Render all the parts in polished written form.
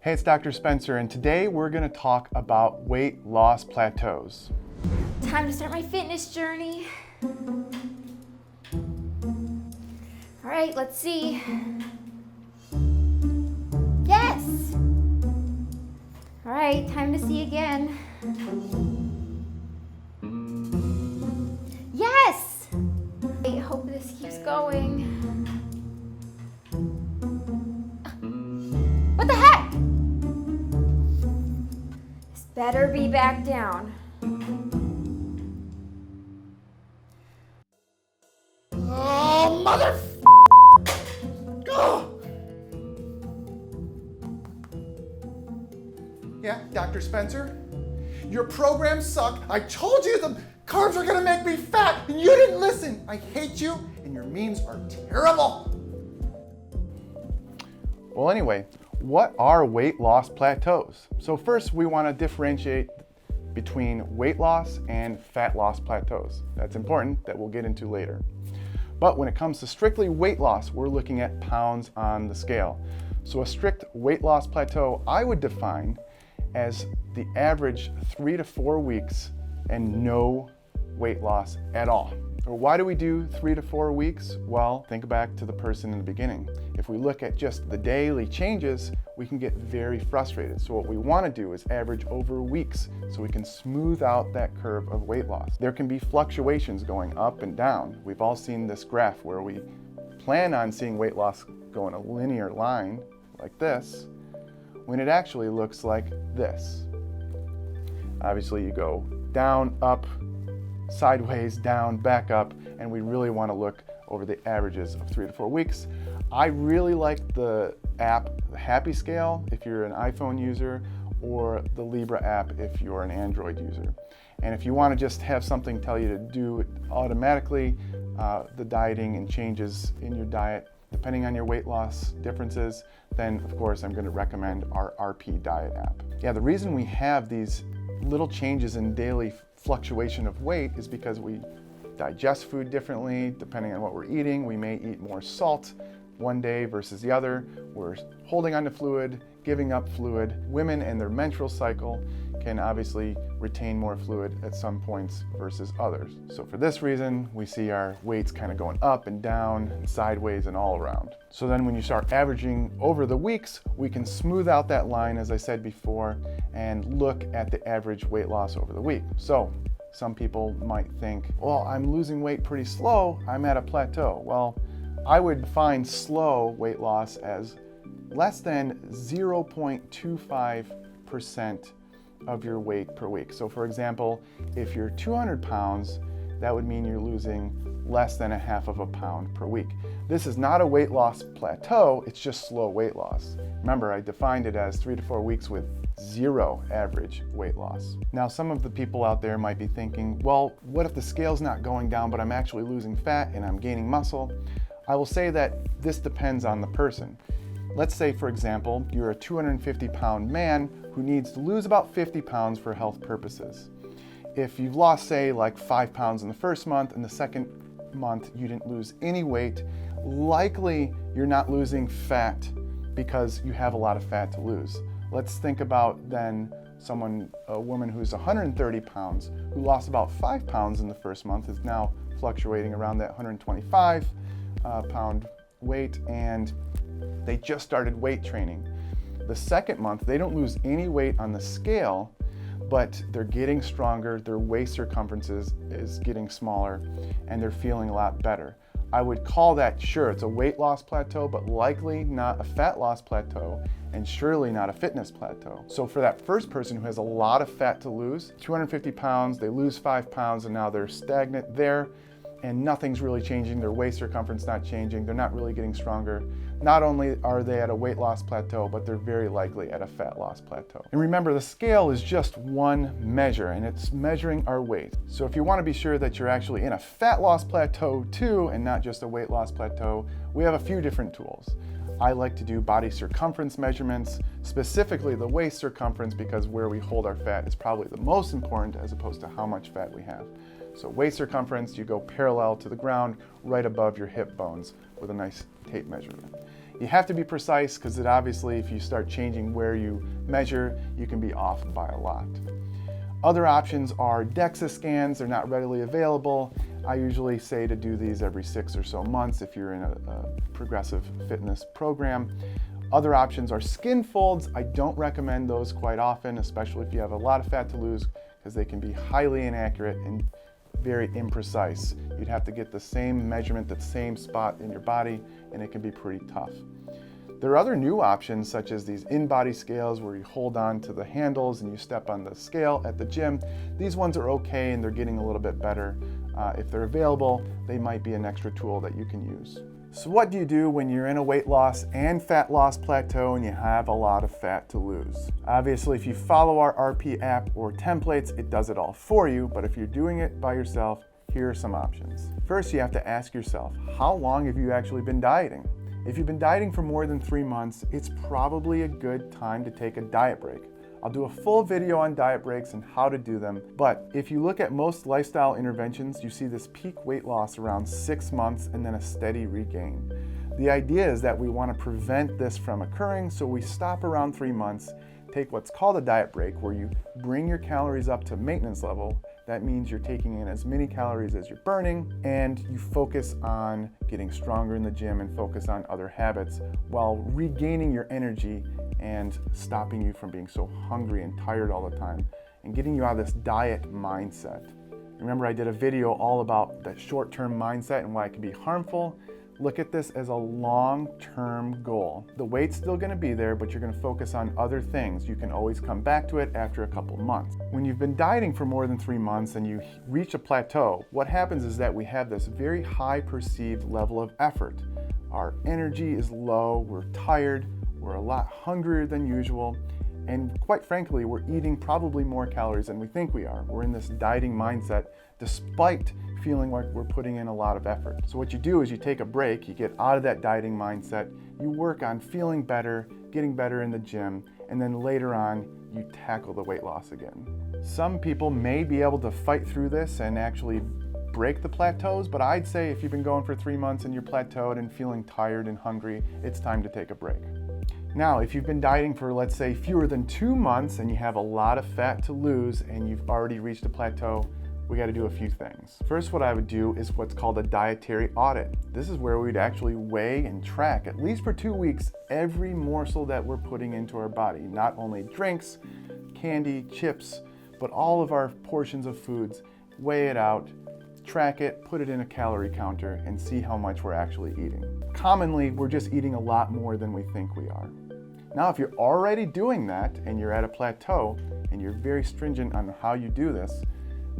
Hey, it's Dr. Spencer, and today we're going to talk about weight loss plateaus. Time to start my fitness journey. All right, let's see. Yes! All right, time to see again. Yes! I hope this keeps going. What the heck? This better be back down. Oh, mother! Oh. Yeah, Dr. Spencer? Your programs suck. I told you the carbs are gonna make me fat, and you didn't listen. I hate you, and your memes are terrible. Well, anyway, what are weight loss plateaus? So first, we want to differentiate between weight loss and fat loss plateaus. That's important, that we'll get into later. But when it comes to strictly weight loss, we're looking at pounds on the scale. So a strict weight loss plateau, I would define as the average 3 to 4 weeks and no weight loss at all. Or why do we do 3 to 4 weeks? Well, think back to the person in the beginning. If we look at just the daily changes, we can get very frustrated. So what we want to do is average over weeks so we can smooth out that curve of weight loss. There can be fluctuations going up and down. We've all seen this graph where we plan on seeing weight loss go in a linear line like this, when it actually looks like this. Obviously you go down, up, sideways, down, back up, and we really want to look over the averages of 3 to 4 weeks. I really like the app, the Happy Scale, if you're an iPhone user, or the Libra app if you're an Android user. And if you want to just have something tell you to do it automatically, the dieting and changes in your diet, depending on your weight loss differences, then of course I'm going to recommend our RP Diet app. Yeah, the reason we have these little changes in daily fluctuation of weight is because we digest food differently depending on what we're eating. We may eat more salt one day versus the other. We're holding on to fluid, giving up fluid. Women and their menstrual cycle can obviously retain more fluid at some points versus others. So for this reason, we see our weights kind of going up and down and sideways and all around. So then when you start averaging over the weeks, we can smooth out that line, as I said before, and look at the average weight loss over the week. So some people might think, well, I'm losing weight pretty slow, I'm at a plateau. Well, I would find slow weight loss as less than 0.25% of your weight per week. So for example, if you're 200 pounds, that would mean you're losing less than 1/2 pound per week. This is not a weight loss plateau, it's just slow weight loss. Remember, I defined it as 3 to 4 weeks with 0 average weight loss. Now, some of the people out there might be thinking, well, what if the scale's not going down, but I'm actually losing fat and I'm gaining muscle? I will say that this depends on the person. Let's say, for example, you're a 250-pound man who needs to lose about 50 pounds for health purposes. If you've lost, say, like 5 pounds in the first month and the second month you didn't lose any weight, likely you're not losing fat because you have a lot of fat to lose. Let's think about then a woman who's 130 pounds who lost about 5 pounds in the first month is now fluctuating around that 125 pound weight, and they just started weight training. The second month, they don't lose any weight on the scale, but they're getting stronger, their waist circumference is getting smaller, and they're feeling a lot better. I would call that, sure, it's a weight loss plateau, but likely not a fat loss plateau, and surely not a fitness plateau. So for that first person who has a lot of fat to lose, 250 pounds, they lose 5 pounds, and now they're stagnant there, and nothing's really changing, their waist circumference not changing, they're not really getting stronger. Not only are they at a weight loss plateau, but they're very likely at a fat loss plateau. And remember, the scale is just one measure, and it's measuring our weight. So if you want to be sure that you're actually in a fat loss plateau too, and not just a weight loss plateau, we have a few different tools. I like to do body circumference measurements, specifically the waist circumference, because where we hold our fat is probably the most important as opposed to how much fat we have. So waist circumference, you go parallel to the ground, right above your hip bones with a nice tape measurement. You have to be precise because obviously if you start changing where you measure, you can be off by a lot. Other options are DEXA scans. They're not readily available. I usually say to do these every 6 or so months if you're in a progressive fitness program. Other options are skin folds. I don't recommend those quite often, especially if you have a lot of fat to lose, because they can be highly inaccurate and very imprecise. You'd have to get the same measurement, the same spot in your body, and it can be pretty tough. There are other new options such as these in-body scales where you hold on to the handles and you step on the scale at the gym. These ones are okay and they're getting a little bit better. If they're available, they might be an extra tool that you can use. So what do you do when you're in a weight loss and fat loss plateau and you have a lot of fat to lose? Obviously, if you follow our RP app or templates, it does it all for you, but if you're doing it by yourself, here are some options. First, you have to ask yourself, how long have you actually been dieting? If you've been dieting for more than 3 months, it's probably a good time to take a diet break. I'll do a full video on diet breaks and how to do them, but if you look at most lifestyle interventions, you see this peak weight loss around 6 months and then a steady regain. The idea is that we want to prevent this from occurring, so we stop around 3 months, take what's called a diet break, where you bring your calories up to maintenance level. That means you're taking in as many calories as you're burning, and you focus on getting stronger in the gym and focus on other habits while regaining your energy and stopping you from being so hungry and tired all the time and getting you out of this diet mindset. Remember, I did a video all about that short-term mindset and why it can be harmful. Look at this as a long-term goal. The weight's still gonna be there, but you're gonna focus on other things. You can always come back to it after a couple months. When you've been dieting for more than 3 months and you reach a plateau, what happens is that we have this very high perceived level of effort. Our energy is low, we're tired, we're a lot hungrier than usual, and quite frankly, we're eating probably more calories than we think we are. We're in this dieting mindset despite feeling like we're putting in a lot of effort. So what you do is you take a break, you get out of that dieting mindset, you work on feeling better, getting better in the gym, and then later on, you tackle the weight loss again. Some people may be able to fight through this and actually break the plateaus, but I'd say if you've been going for 3 months and you're plateaued and feeling tired and hungry, it's time to take a break. Now, if you've been dieting for, let's say, fewer than 2 months and you have a lot of fat to lose and you've already reached a plateau, we got to do a few things. First, what I would do is what's called a dietary audit. This is where we'd actually weigh and track, at least for 2 weeks, every morsel that we're putting into our body. Not only drinks, candy, chips, but all of our portions of foods. Weigh it out, track it, put it in a calorie counter, and see how much we're actually eating. Commonly, we're just eating a lot more than we think we are. Now, if you're already doing that and you're at a plateau and you're very stringent on how you do this,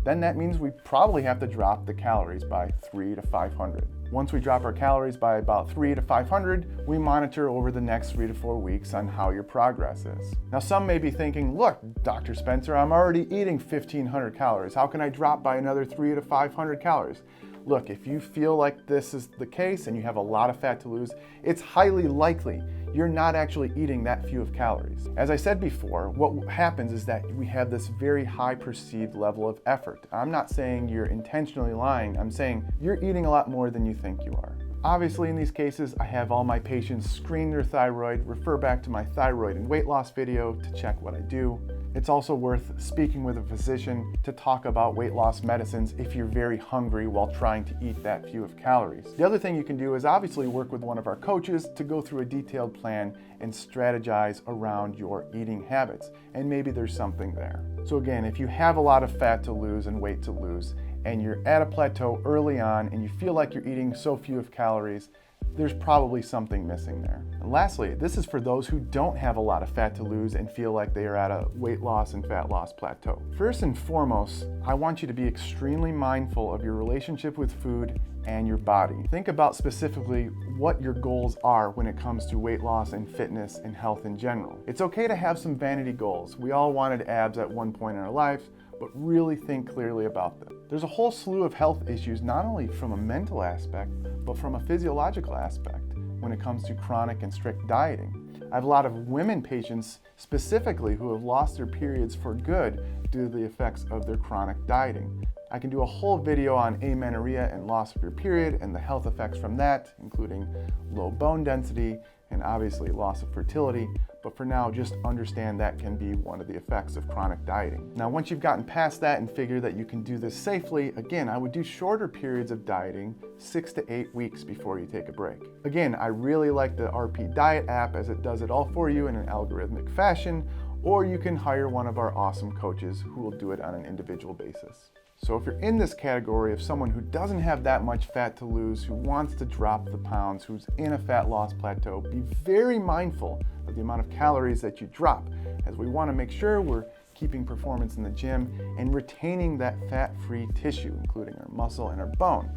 then that means we probably have to drop the calories by 300 to 500. Once we drop our calories by about 300 to 500, we monitor over the next 3 to 4 weeks on how your progress is. Now, some may be thinking, look, Dr. Spencer, I'm already eating 1,500 calories. How can I drop by another 300 to 500 calories? Look, if you feel like this is the case and you have a lot of fat to lose, it's highly likely you're not actually eating that few of calories. As I said before, what happens is that we have this very high perceived level of effort. I'm not saying you're intentionally lying. I'm saying you're eating a lot more than you think you are. Obviously, in these cases, I have all my patients screen their thyroid, refer back to my thyroid and weight loss video to check what I do. It's also worth speaking with a physician to talk about weight loss medicines if you're very hungry while trying to eat that few of calories. The other thing you can do is obviously work with one of our coaches to go through a detailed plan and strategize around your eating habits, and maybe there's something there. So again, if you have a lot of fat to lose and weight to lose, and you're at a plateau early on and you feel like you're eating so few of calories, there's probably something missing there. And lastly, this is for those who don't have a lot of fat to lose and feel like they are at a weight loss and fat loss plateau. First and foremost, I want you to be extremely mindful of your relationship with food and your body. Think about specifically what your goals are when it comes to weight loss and fitness and health in general. It's okay to have some vanity goals. We all wanted abs at one point in our lives, but really think clearly about them. There's a whole slew of health issues, not only from a mental aspect, but from a physiological aspect when it comes to chronic and strict dieting. I have a lot of women patients specifically who have lost their periods for good due to the effects of their chronic dieting. I can do a whole video on amenorrhea and loss of your period and the health effects from that, including low bone density, and obviously loss of fertility, but for now, just understand that can be one of the effects of chronic dieting. Now, once you've gotten past that and figure that you can do this safely, again, I would do shorter periods of dieting, 6 to 8 weeks before you take a break. Again, I really like the RP Diet app as it does it all for you in an algorithmic fashion, or you can hire one of our awesome coaches who will do it on an individual basis. So if you're in this category of someone who doesn't have that much fat to lose, who wants to drop the pounds, who's in a fat loss plateau, be very mindful of the amount of calories that you drop, as we want to make sure we're keeping performance in the gym and retaining that fat-free tissue, including our muscle and our bone.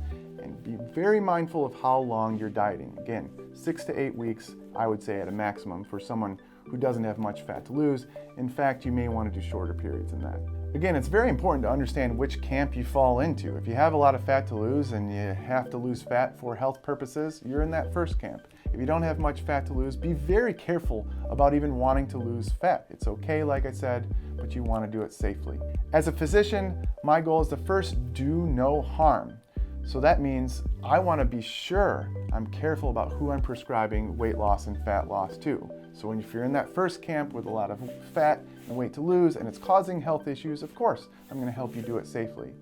And be very mindful of how long you're dieting. Again, 6 to 8 weeks, I would say at a maximum for someone who doesn't have much fat to lose. In fact, you may want to do shorter periods than that. Again, it's very important to understand which camp you fall into. If you have a lot of fat to lose and you have to lose fat for health purposes, you're in that first camp. If you don't have much fat to lose, be very careful about even wanting to lose fat. It's okay, like I said, but you want to do it safely. As a physician, my goal is to first do no harm. So that means I want to be sure I'm careful about who I'm prescribing weight loss and fat loss to. So if you're in that first camp with a lot of fat and weight to lose and it's causing health issues, of course, I'm going to help you do it safely.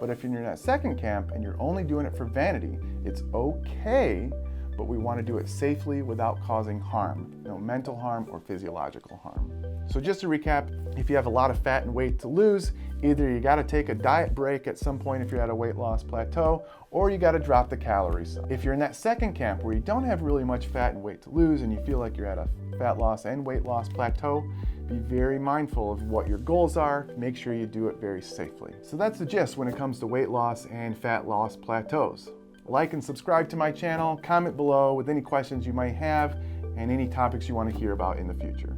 But if you're in that second camp and you're only doing it for vanity, it's okay, but we want to do it safely without causing harm, no mental harm or physiological harm. So just to recap, if you have a lot of fat and weight to lose, either you got to take a diet break at some point if you're at a weight loss plateau, or you got to drop the calories. If you're in that second camp where you don't have really much fat and weight to lose and you feel like you're at a fat loss and weight loss plateau, be very mindful of what your goals are. Make sure you do it very safely. So that's the gist when it comes to weight loss and fat loss plateaus. Like and subscribe to my channel, comment below with any questions you might have and any topics you want to hear about in the future.